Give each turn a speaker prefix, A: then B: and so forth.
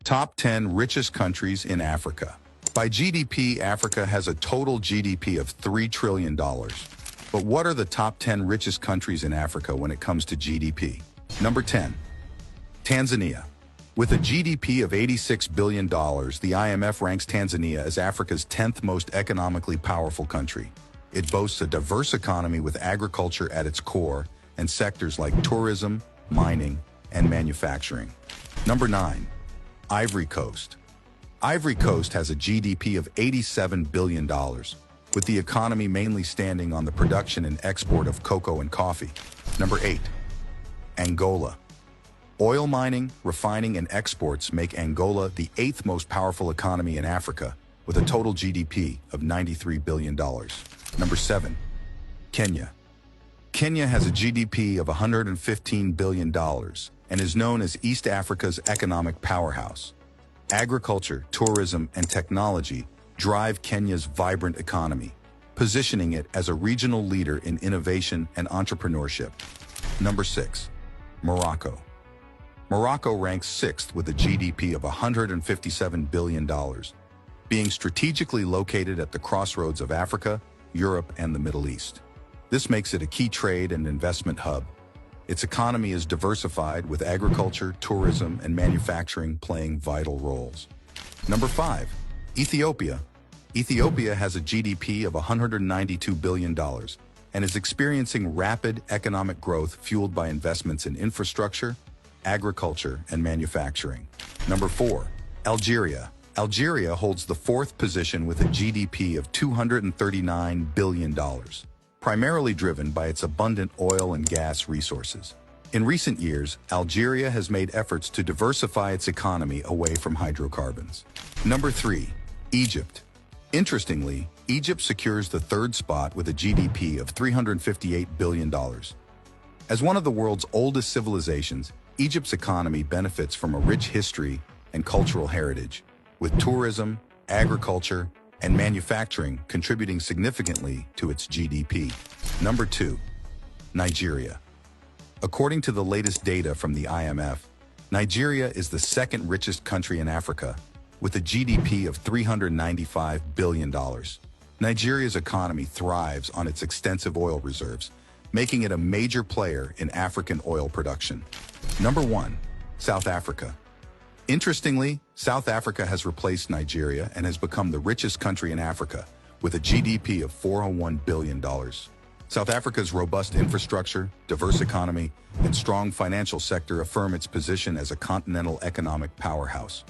A: Top 10 richest countries in Africa. By GDP, Africa has a total GDP of $3 trillion. But what are the top 10 richest countries in Africa when it comes to GDP? Number 10. Tanzania. With a GDP of $86 billion, the IMF ranks Tanzania as Africa's 10th most economically powerful country. It boasts a diverse economy with agriculture at its core and sectors like tourism, mining, and manufacturing. Number 9. Ivory Coast. Ivory Coast has a GDP of $87 billion, with the economy mainly standing on the production and export of cocoa and coffee. Number 8. Angola. Oil mining, refining, and exports make Angola the 8th most powerful economy in Africa, with a total GDP of $93 billion. Number 7. Kenya. Kenya has a GDP of $115 billion and is known as East Africa's economic powerhouse. Agriculture, tourism, and technology drive Kenya's vibrant economy, positioning it as a regional leader in innovation and entrepreneurship. Number 6. Morocco. Morocco ranks 6th with a GDP of $157 billion, being strategically located at the crossroads of Africa, Europe, and the Middle East. This makes it a key trade and investment hub. Its economy is diversified, with agriculture, tourism, and manufacturing playing vital roles. Number 5. Ethiopia. Ethiopia has a GDP of $192 billion and is experiencing rapid economic growth fueled by investments in infrastructure, agriculture, and manufacturing. Number 4. Algeria. Algeria holds the 4th position with a GDP of $239 billion, primarily driven by its abundant oil and gas resources. In recent years, Algeria has made efforts to diversify its economy away from hydrocarbons. Number 3. Egypt. Interestingly, Egypt secures the 3rd spot with a GDP of $358 billion. As one of the world's oldest civilizations, Egypt's economy benefits from a rich history and cultural heritage, with tourism, agriculture, and manufacturing contributing significantly to its GDP. Number 2. Nigeria. According to the latest data from the IMF, Nigeria is the 2nd richest country in Africa, with a GDP of $395 billion. Nigeria's economy thrives on its extensive oil reserves, making it a major player in African oil production. Number 1. South Africa. Interestingly, South Africa has replaced Nigeria and has become the richest country in Africa, with a GDP of $401 billion. South Africa's robust infrastructure, diverse economy, and strong financial sector affirm its position as a continental economic powerhouse.